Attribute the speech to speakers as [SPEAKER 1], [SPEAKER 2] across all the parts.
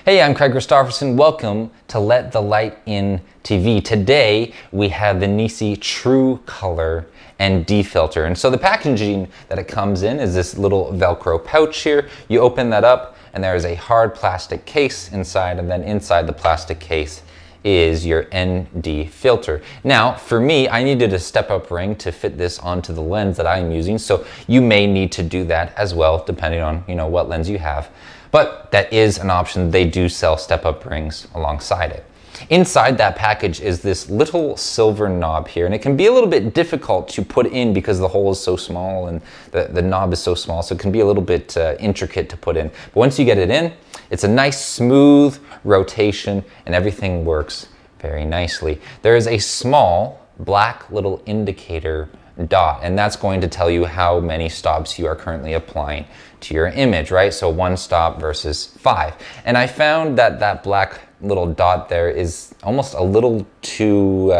[SPEAKER 1] Hey, I'm Christoffersen. Welcome to Let the Light In TV. Today we have the Nisi True Color ND filter. And so the packaging that it comes in is this little Velcro pouch here. You open that up and there is a hard plastic case inside, and then inside the plastic case is your ND filter. Now, for me, I needed a step-up ring to fit this onto the lens that I'm using, so you may need to do that as well, depending on what lens you have. But that is an option. They do sell step-up rings alongside it. Inside that package is this little silver knob here, and it can be a little bit difficult to put in because the hole is so small and the knob is so small, so it can be a little bit intricate to put in. But once you get it in, it's a nice smooth rotation and everything works very nicely. There is a small black little indicator dot, and that's going to tell you how many stops you are currently applying to your image, right? So 1 stop versus 5. And I found that that black little dot there is almost a little too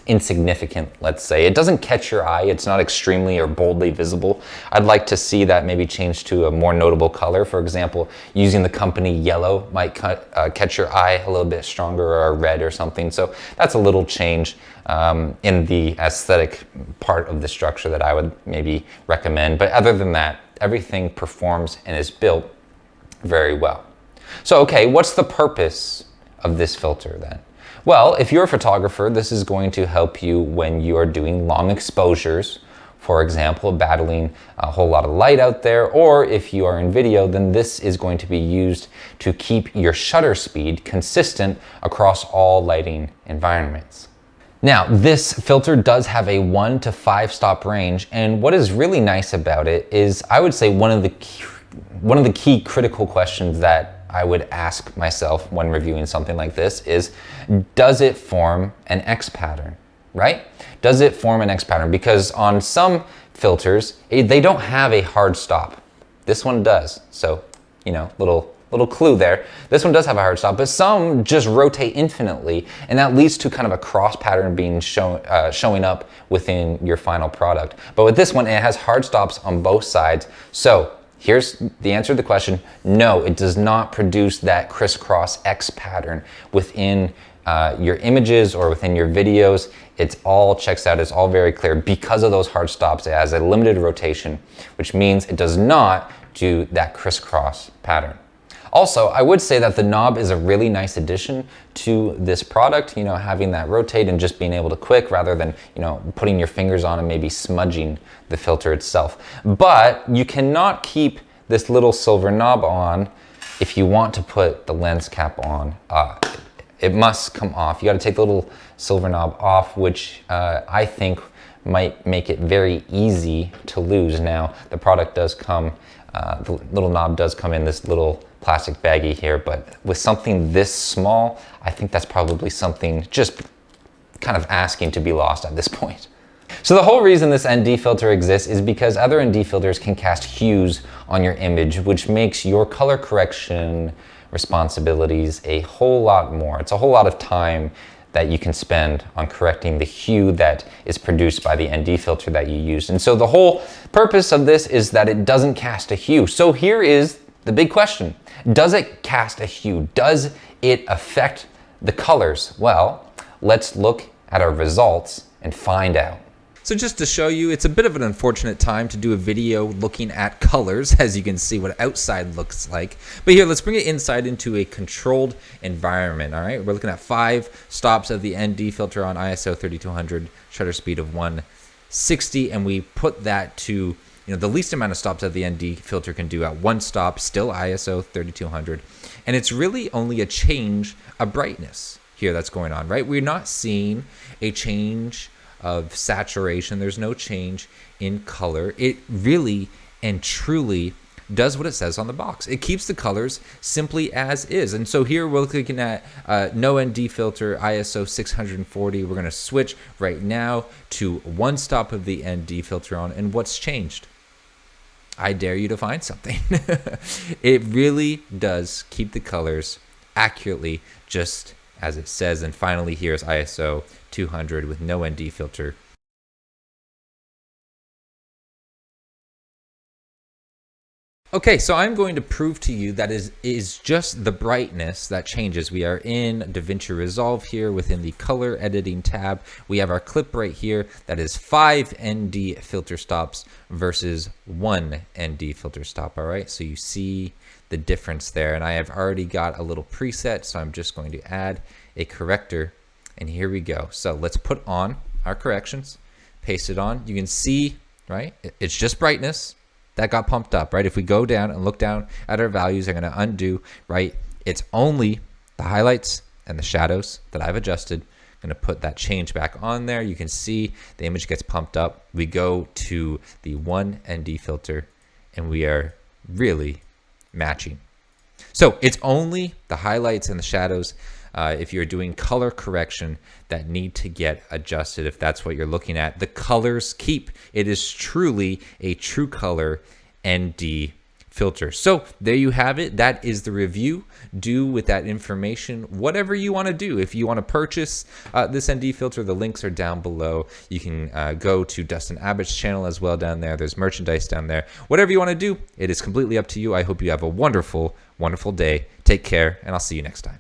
[SPEAKER 1] insignificant, let's say. It doesn't catch your eye. It's not extremely or boldly visible. I'd like to see that maybe change to a more notable color. For example, using the company yellow might catch your eye a little bit stronger, or red or something. So that's a little change in the aesthetic part of the structure that I would maybe recommend. But other than that, everything performs and is built very well. So, okay, what's the purpose of this filter then? Well, if you're a photographer, this is going to help you when you are doing long exposures, for example, battling a whole lot of light out there, or if you are in video, then this is going to be used to keep your shutter speed consistent across all lighting environments. Now, this filter does have a 1 to 5 stop range, and what is really nice about it is, I would say, one of the key critical questions that I would ask myself when reviewing something like this is, does it form an X pattern, right? Does it form an X pattern? Because on some filters, they don't have a hard stop. This one does. So, little clue there. This one does have a hard stop, but some just rotate infinitely, and that leads to kind of a cross pattern being showing up within your final product. But with this one, it has hard stops on both sides. So here's the answer to the question. No, it does not produce that crisscross X pattern within your images or within your videos. It all checks out. It's all very clear. Because of those hard stops, it has a limited rotation, which means it does not do that crisscross pattern. Also, I would say that the knob is a really nice addition to this product, having that rotate and just being able to click rather than, putting your fingers on and maybe smudging the filter itself. But you cannot keep this little silver knob on if you want to put the lens cap on. It must come off. You got to take the little silver knob off, which I think might make it very easy to lose. Now, the product does come, the little knob does come in this little plastic baggie here, but with something this small, I think that's probably something just kind of asking to be lost at this point. So the whole reason this ND filter exists is because other ND filters can cast hues on your image, which makes your color correction responsibilities a whole lot more. It's a whole lot of time that you can spend on correcting the hue that is produced by the ND filter that you use. And so the whole purpose of this is that it doesn't cast a hue. So here is the big question. Does it cast a hue? Does it affect the colors? Well, let's look at our results and find out. So just to show you, it's a bit of an unfortunate time to do a video looking at colors, as you can see what outside looks like. But here, let's bring it inside into a controlled environment, all right? We're looking at 5 stops of the ND filter on ISO 3200, shutter speed of 160, and we put that to the least amount of stops that the ND filter can do at 1 stop, still ISO 3200. And it's really only a change of brightness here that's going on, right? We're not seeing a change of saturation. There's no change in color. It really and truly does what it says on the box. It keeps the colors simply as is. And so here we're looking at no ND filter, ISO 640. We're going to switch right now to 1 stop of the ND filter on. And what's changed? I dare you to find something. It really does keep the colors accurately just as it says. And finally, here's ISO 200 with no ND filter. Okay, so I'm going to prove to you that is just the brightness that changes. We are in DaVinci Resolve here within the color editing tab. We have our clip right here that is 5 ND filter stops versus 1 ND filter stop, all right? So you see the difference there, and I have already got a little preset, so I'm just going to add a corrector, and here we go. So let's put on our corrections, paste it on. You can see, right, it's just brightness. That got pumped up, right? If we go down and look down at our values, I'm going to undo, right? It's only the highlights and the shadows that I've adjusted. I'm going to put that change back on there. You can see the image gets pumped up. We go to the 1 ND filter and we are really matching. So it's only the highlights and the shadows if you're doing color correction that need to get adjusted. If that's what you're looking at, the colors keep. It is truly a true color ND filter. So there you have it. That is the review. Do with that information whatever you want to do. If you want to purchase this ND filter, the links are down below. You can go to Dustin Abbott's channel as well down there. There's merchandise down there. Whatever you want to do, it is completely up to you. I hope you have a wonderful, wonderful day. Take care, and I'll see you next time.